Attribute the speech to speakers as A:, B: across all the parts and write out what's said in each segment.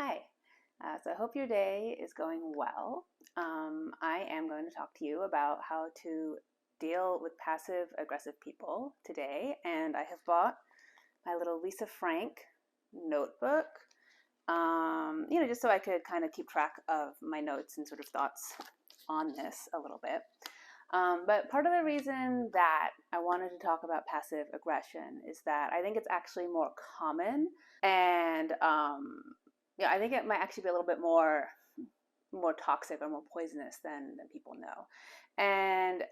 A: Hi. So I hope your day is going well. I am going to talk to you about how to deal with passive aggressive people today. And I have bought my little Lisa Frank notebook, just so I could kind of keep track of my notes and sort of thoughts on this a little bit. But part of the reason that I wanted to talk about passive aggression is that I think it's actually more common, and I think it might actually be a little bit more toxic or more poisonous than people know. And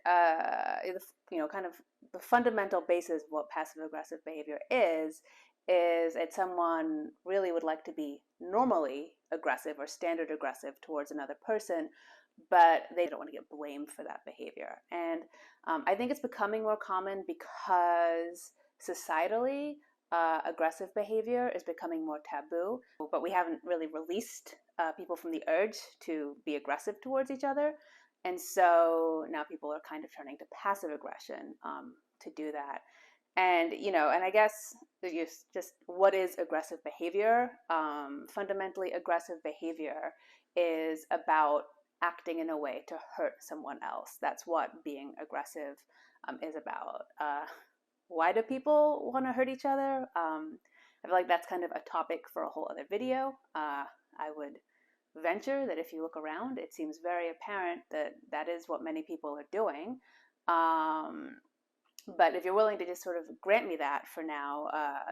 A: kind of the fundamental basis of what passive aggressive behavior is that someone really would like to be normally aggressive or standard aggressive towards another person, but they don't want to get blamed for that behavior. And I think it's becoming more common because societally, aggressive behavior is becoming more taboo, but we haven't really released people from the urge to be aggressive towards each other. And so now people are kind of turning to passive aggression to do that. And I guess just what is aggressive behavior? Fundamentally, aggressive behavior is about acting in a way to hurt someone else. That's what being aggressive is about. Why do people want to hurt each other? I feel like that's kind of a topic for a whole other video. I would venture that if you look around, it seems very apparent that that is what many people are doing. But if you're willing to just sort of grant me that for now,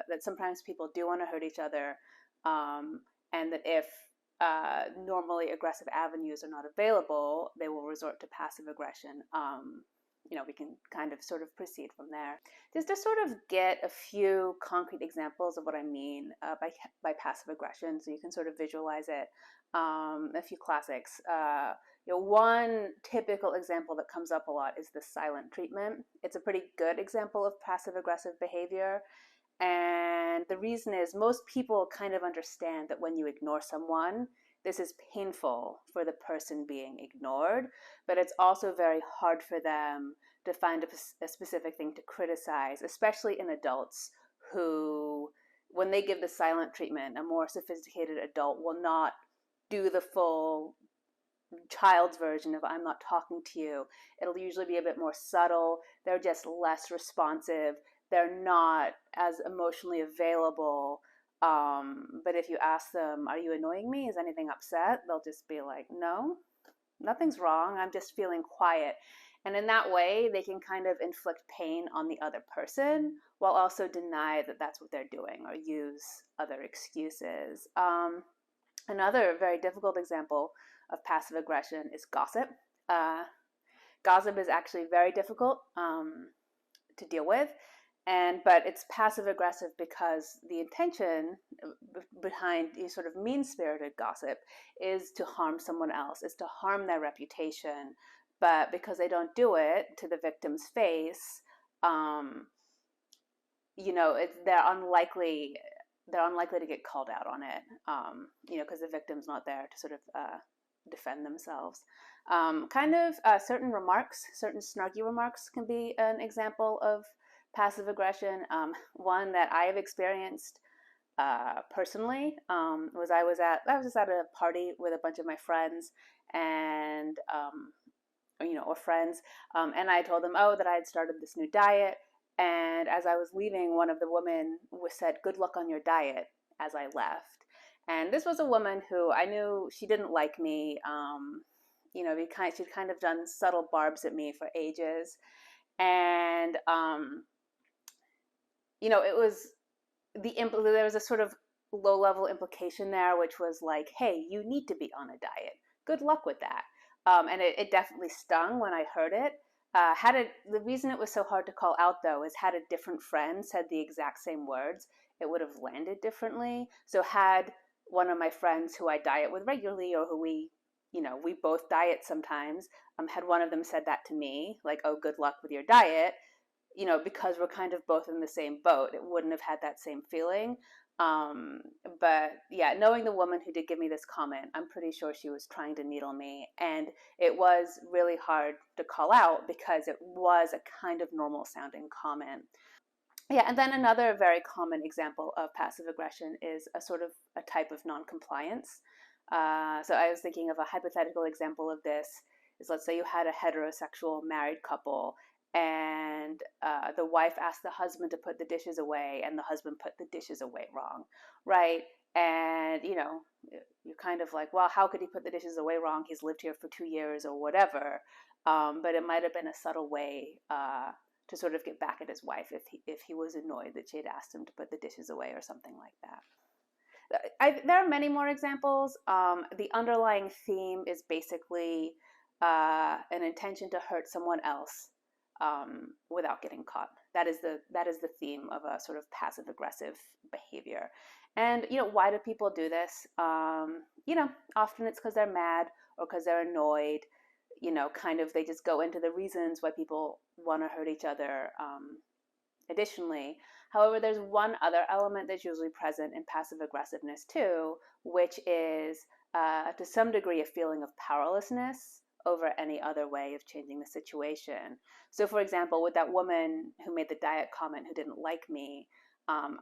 A: that sometimes people do want to hurt each other, and that if normally aggressive avenues are not available, they will resort to passive aggression. We can kind of sort of proceed from there. Just to sort of get a few concrete examples of what I mean by passive aggression, so you can sort of visualize it. A few classics. One typical example that comes up a lot is the silent treatment. It's a pretty good example of passive aggressive behavior. And the reason is most people kind of understand that when you ignore someone, this is painful for the person being ignored, but it's also very hard for them to find a specific thing to criticize, especially in adults who, when they give the silent treatment, a more sophisticated adult will not do the full child's version of I'm not talking to you. It'll usually be a bit more subtle. They're just less responsive. They're not as emotionally available. But if you ask them, are you annoying me? Is anything upset? They'll just be like, no, nothing's wrong. I'm just feeling quiet. And in that way, they can kind of inflict pain on the other person while also deny that that's what they're doing or use other excuses. Another very difficult example of passive aggression is gossip. Gossip is actually very difficult to deal with, but it's passive aggressive because the intention behind sort of mean-spirited gossip is to harm someone else, is to harm their reputation. But because they don't do it to the victim's face, they're unlikely to get called out on it, because the victim's not there to sort of defend themselves. Certain snarky remarks can be an example of passive aggression. One that I have experienced personally was I was just at a party with a bunch of my friends and and I told them, that I had started this new diet. And as I was leaving, one of the women said, "Good luck on your diet," as I left. And this was a woman who I knew she didn't like me. She'd kind of done subtle barbs at me for ages. And, it was there was a sort of low-level implication there, which was like, hey, you need to be on a diet. Good luck with that. And it definitely stung when I heard it. The reason it was so hard to call out, though, is had a different friend said the exact same words, it would have landed differently. So had one of my friends who I diet with regularly, or who we both diet sometimes, had one of them said that to me, like, oh, good luck with your diet, because we're kind of both in the same boat, it wouldn't have had that same feeling. But yeah, knowing the woman who did give me this comment, I'm pretty sure she was trying to needle me. And it was really hard to call out because it was a kind of normal sounding comment. Yeah, and then another very common example of passive aggression is a sort of a type of noncompliance. So I was thinking of a hypothetical example of this is, let's say you had a heterosexual married couple, and the wife asked the husband to put the dishes away, and the husband put the dishes away wrong, right? And you're kind of like, well, how could he put the dishes away wrong? He's lived here for 2 years or whatever. But it might have been a subtle way to sort of get back at his wife if he was annoyed that she had asked him to put the dishes away or something like that. There are many more examples. The underlying theme is basically an intention to hurt someone else without getting caught. That is the theme of a sort of passive aggressive behavior. And why do people do this? Often it's because they're mad or because they're annoyed. Kind of they just go into the reasons why people want to hurt each other. Additionally, however, there's one other element that's usually present in passive aggressiveness too, which is to some degree a feeling of powerlessness over any other way of changing the situation. So, for example, with that woman who made the diet comment who didn't like me, um,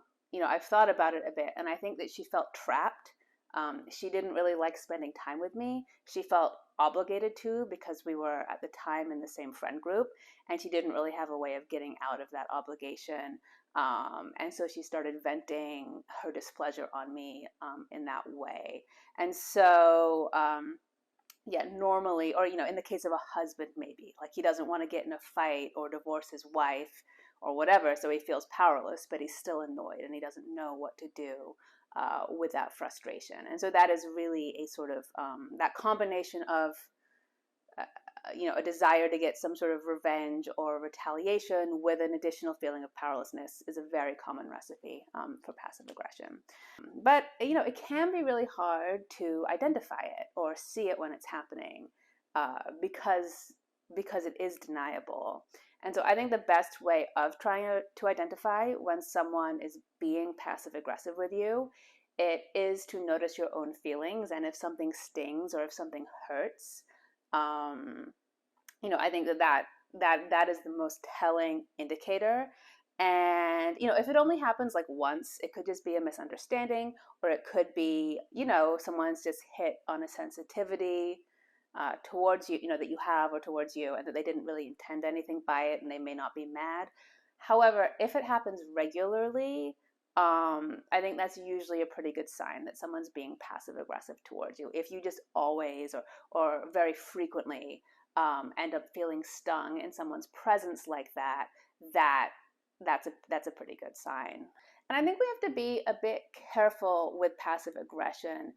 A: I've thought about it a bit, and I think that she felt trapped. She didn't really like spending time with me. She felt obligated to because we were at the time in the same friend group, and she didn't really have a way of getting out of that obligation. And so she started venting her displeasure on me in that way. And so, yeah, normally, or in the case of a husband, maybe like he doesn't want to get in a fight or divorce his wife or whatever, so he feels powerless, but he's still annoyed and he doesn't know what to do with that frustration. And so that is really a sort of that combination of a desire to get some sort of revenge or retaliation with an additional feeling of powerlessness is a very common recipe for passive aggression. But it can be really hard to identify it or see it when it's happening because it is deniable. And so I think the best way of trying to identify when someone is being passive aggressive with you, it is to notice your own feelings, and if something stings or if something hurts, um, I think that is the most telling indicator. And if it only happens like once, it could just be a misunderstanding, or it could be someone's just hit on a sensitivity towards you, that you have or towards you, and that they didn't really intend anything by it, and they may not be mad. However, if it happens regularly, I think that's usually a pretty good sign that someone's being passive aggressive towards you. If you just always or very frequently end up feeling stung in someone's presence like that, that's a pretty good sign. And I think we have to be a bit careful with passive aggression.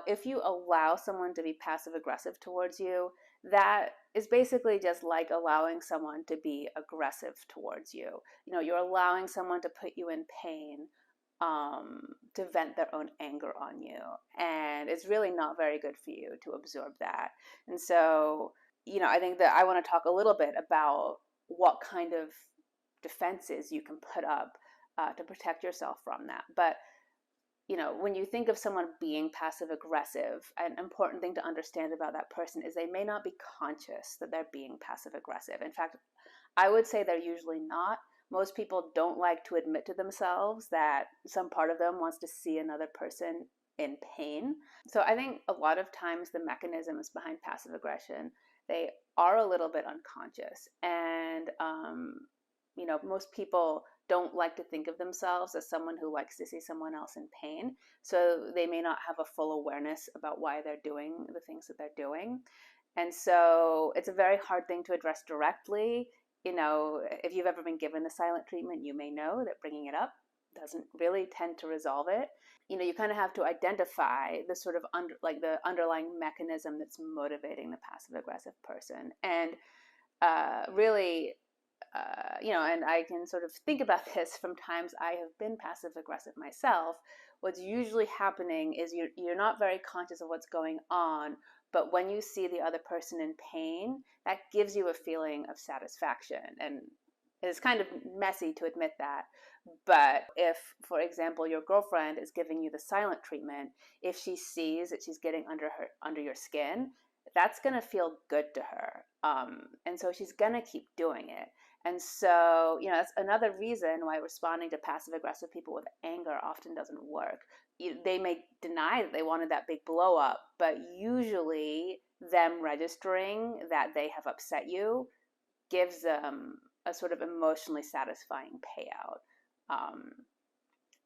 A: If you allow someone to be passive aggressive towards you, that is basically just like allowing someone to be aggressive towards you. You're allowing someone to put you in pain, to vent their own anger on you. And it's really not very good for you to absorb that. And so, I think that I want to talk a little bit about what kind of defenses you can put up to protect yourself from that. But when you think of someone being passive aggressive, an important thing to understand about that person is they may not be conscious that they're being passive aggressive. In fact, I would say they're usually not. Most people don't like to admit to themselves that some part of them wants to see another person in pain. So I think a lot of times the mechanisms behind passive aggression, they are a little bit unconscious. And most people don't like to think of themselves as someone who likes to see someone else in pain. So they may not have a full awareness about why they're doing the things that they're doing. And so it's a very hard thing to address directly. If you've ever been given the silent treatment, you may know that bringing it up doesn't really tend to resolve it. You kind of have to identify the sort of the underlying mechanism that's motivating the passive aggressive person. And really, and I can sort of think about this from times I have been passive aggressive myself. What's usually happening is you're not very conscious of what's going on, but when you see the other person in pain, that gives you a feeling of satisfaction. And it's kind of messy to admit that. But if, for example, your girlfriend is giving you the silent treatment, if she sees that she's getting under your skin, that's going to feel good to her. And so she's going to keep doing it. And so, that's another reason why responding to passive aggressive people with anger often doesn't work. They may deny that they wanted that big blow up, but usually them registering that they have upset you gives them a sort of emotionally satisfying payout. Um,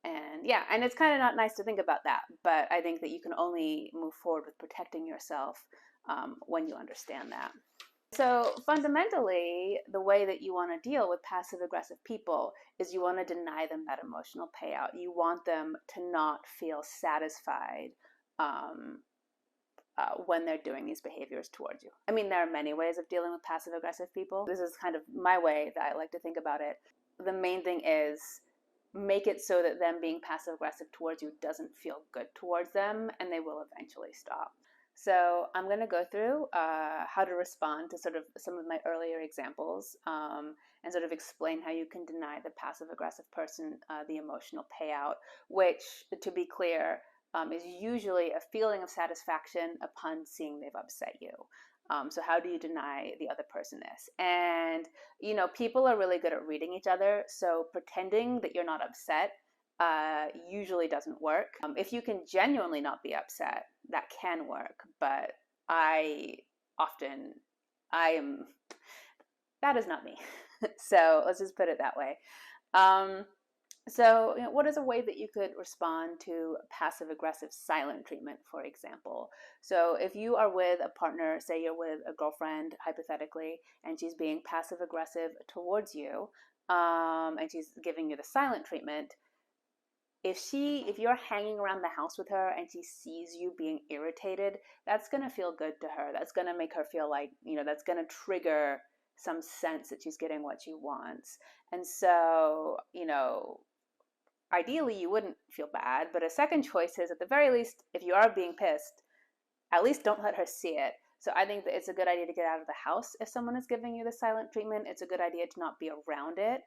A: and yeah, and it's kind of not nice to think about that, but I think that you can only move forward with protecting yourself when you understand that. So fundamentally, the way that you want to deal with passive aggressive people is you want to deny them that emotional payout. You want them to not feel satisfied when they're doing these behaviors towards you. I mean, there are many ways of dealing with passive aggressive people. This is kind of my way that I like to think about it. The main thing is make it so that them being passive aggressive towards you doesn't feel good towards them, and they will eventually stop. So I'm going to go through how to respond to sort of some of my earlier examples and sort of explain how you can deny the passive aggressive person the emotional payout, which, to be clear, is usually a feeling of satisfaction upon seeing they've upset you. So how do you deny the other person this? And, people are really good at reading each other. So pretending that you're not upset usually doesn't work. If you can genuinely not be upset, that can work. But I am, that is not me. So let's just put it that way. So, what is a way that you could respond to passive aggressive silent treatment, for example? So, if you are with a partner, say you're with a girlfriend, hypothetically, and she's being passive aggressive towards you, and she's giving you the silent treatment, if you're hanging around the house with her and she sees you being irritated, that's going to feel good to her. That's going to make her feel like, that's going to trigger some sense that she's getting what she wants. And so, ideally you wouldn't feel bad, but a second choice is, at the very least, if you are being pissed, at least don't let her see it. So I think that it's a good idea to get out of the house if someone is giving you the silent treatment. It's a good idea to not be around it.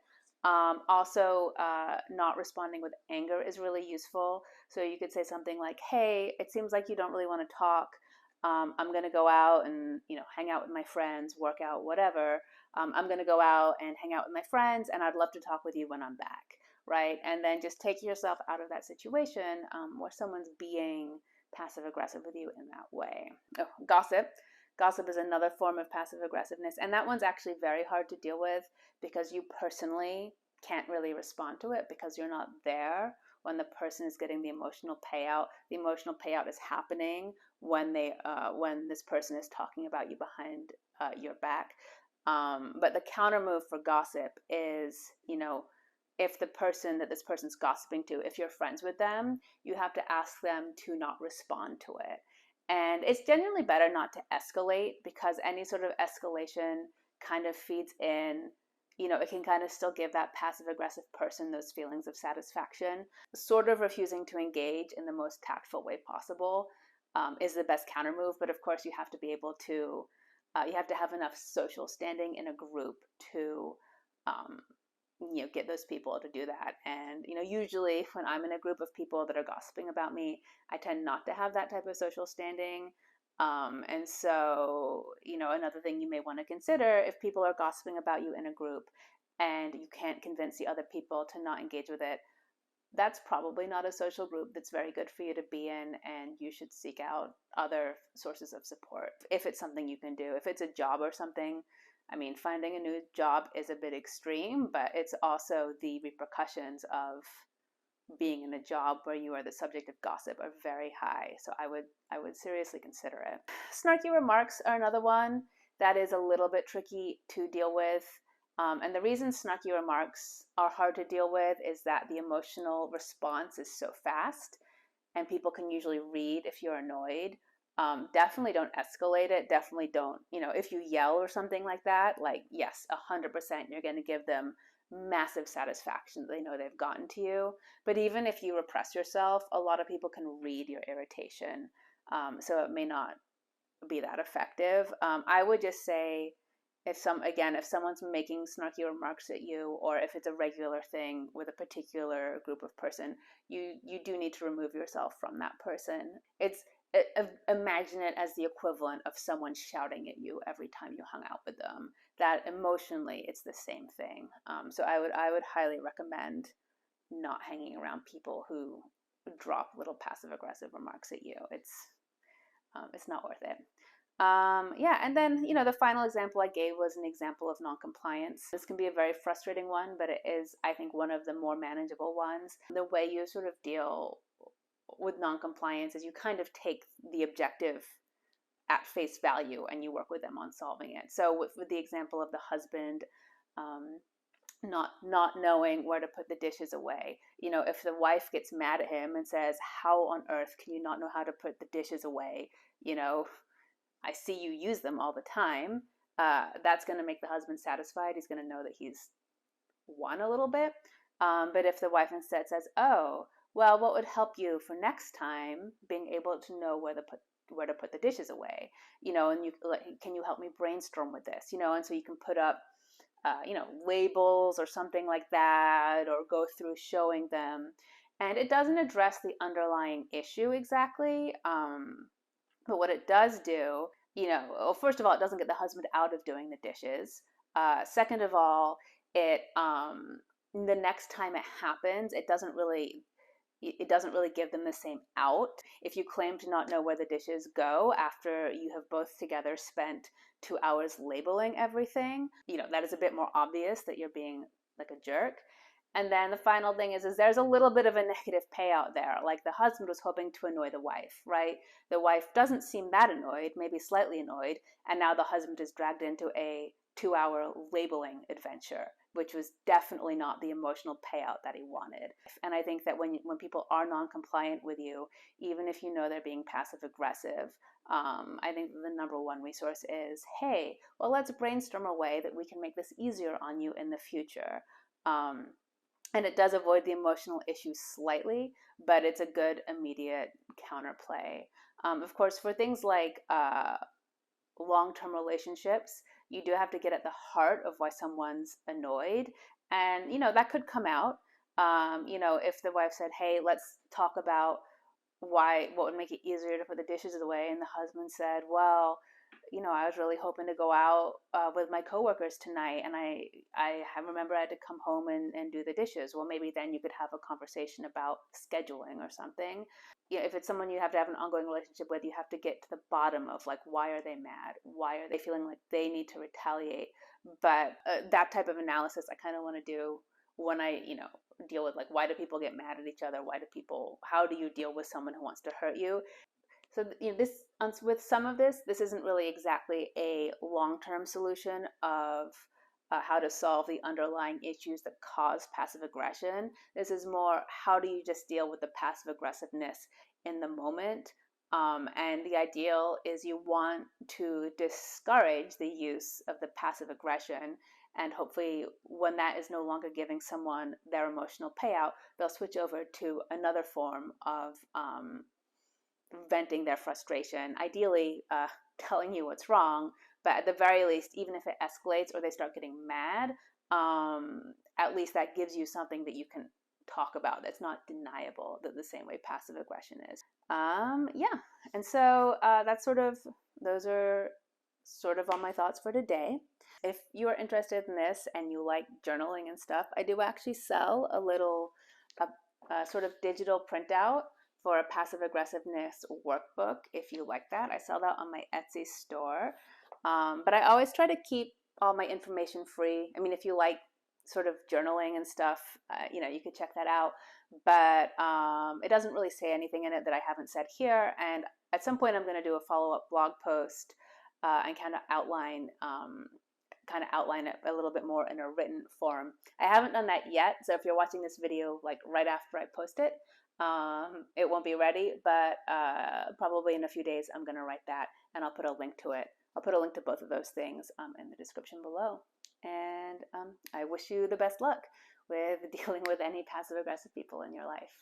A: Not responding with anger is really useful. So you could say something like, hey, it seems like you don't really want to talk. I'm going to go out and, hang out with my friends, work out, whatever. I'm going to go out and hang out with my friends, and I'd love to talk with you when I'm back, right? And then just take yourself out of that situation where someone's being passive aggressive with you in that way. Oh, gossip. Gossip is another form of passive aggressiveness, and that one's actually very hard to deal with because you personally can't really respond to it because you're not there when the person is getting the emotional payout. The emotional payout is happening when this person is talking about you behind your back. But the counter move for gossip is, if the person that this person's gossiping to, if you're friends with them, you have to ask them to not respond to it. And it's genuinely better not to escalate, because any sort of escalation kind of feeds in, it can kind of still give that passive aggressive person those feelings of satisfaction. Sort of refusing to engage in the most tactful way possible is the best counter move. But of course, you have to be able to, you have to have enough social standing in a group to, get those people to do that. And, usually when I'm in a group of people that are gossiping about me, I tend not to have that type of social standing. And so, another thing you may want to consider, if people are gossiping about you in a group and you can't convince the other people to not engage with it, that's probably not a social group that's very good for you to be in, and you should seek out other sources of support if it's something you can do. If it's a job or something, I mean, finding a new job is a bit extreme, but it's also the repercussions of being in a job where you are the subject of gossip are very high. So I would seriously consider it. Snarky remarks are another one that is a little bit tricky to deal with. And the reason snarky remarks are hard to deal with is that the emotional response is so fast, and people can usually read if you're annoyed. Definitely don't escalate it. Definitely don't, if you yell or something like that, like, yes, 100% you're going to give them massive satisfaction. They know they've gotten to you. But even if you repress yourself, a lot of people can read your irritation. So it may not be that effective. I would just say, if someone's making snarky remarks at you, or if it's a regular thing with a particular group of person, you do need to remove yourself from that person. imagine it as the equivalent of someone shouting at you every time you hung out with them. That emotionally, it's the same thing. So I would highly recommend not hanging around people who drop little passive aggressive remarks at you. It's not worth it. Yeah, and then the final example I gave was an example of noncompliance. This can be a very frustrating one, but it is, I think, one of the more manageable ones. The way you sort of deal with noncompliance is you kind of take the objective at face value and you work with them on solving it. So with the example of the husband not knowing where to put the dishes away, if the wife gets mad at him and says, how on earth can you not know how to put the dishes away? I see you use them all the time. That's going to make the husband satisfied. He's going to know that he's won a little bit. But if the wife instead says, oh, well, what would help you for next time being able to know where to put the dishes away, and can you help me brainstorm with this, and so you can put up, labels or something like that, or go through showing them. And it doesn't address the underlying issue exactly. But what it does do, well, first of all, it doesn't get the husband out of doing the dishes. Second of all, it the next time it happens, it doesn't really give them the same out. If you claim to not know where the dishes go after you have both together spent 2 hours labeling everything, that is a bit more obvious that you're being like a jerk. And then the final thing is there's a little bit of a negative payout there. Like the husband was hoping to annoy the wife, right? The wife doesn't seem that annoyed, maybe slightly annoyed, and now the husband is dragged into a 2-hour labeling adventure, which was definitely not the emotional payout that he wanted. And I think that when people are non-compliant with you, even if you know they're being passive aggressive, I think the number one resource is, hey, well, let's brainstorm a way that we can make this easier on you in the future. And it does avoid the emotional issue slightly, but it's a good immediate counterplay. Of course, for things like long-term relationships, you do have to get at the heart of why someone's annoyed. And, that could come out. If the wife said, hey, let's talk about what would make it easier to put the dishes away. And the husband said, well, I was really hoping to go out with my coworkers tonight, and I remember I had to come home and do the dishes. Well, maybe then you could have a conversation about scheduling or something. If it's someone you have to have an ongoing relationship with, you have to get to the bottom of like, why are they mad? Why are they feeling like they need to retaliate? But that type of analysis I kind of want to do when I, deal with like, why do people get mad at each other? How do you deal with someone who wants to hurt you? So with some of this isn't really exactly a long-term solution of how to solve the underlying issues that cause passive aggression. This is more, how do you just deal with the passive aggressiveness in the moment? And the ideal is you want to discourage the use of the passive aggression, and hopefully when that is no longer giving someone their emotional payout, they'll switch over to another form of venting their frustration, ideally telling you what's wrong, but at the very least, even if it escalates or they start getting mad, at least that gives you something that you can talk about that's not deniable, the same way passive aggression is. Yeah, and so those are sort of all my thoughts for today. If you are interested in this and you like journaling and stuff, I do actually sell a little sort of digital printout for a passive aggressiveness workbook. If you like that, I sell that on my Etsy store. But I always try to keep all my information free. I mean, if you like sort of journaling and stuff, you could check that out. But it doesn't really say anything in it that I haven't said here. And at some point, I'm going to do a follow-up blog post and kind of outline it a little bit more in a written form. I haven't done that yet, so if you're watching this video like right after I post it, it won't be ready, but probably in a few days I'm going to write that, and I'll put a link to it. I'll put a link to both of those things in the description below. And I wish you the best luck with dealing with any passive aggressive people in your life.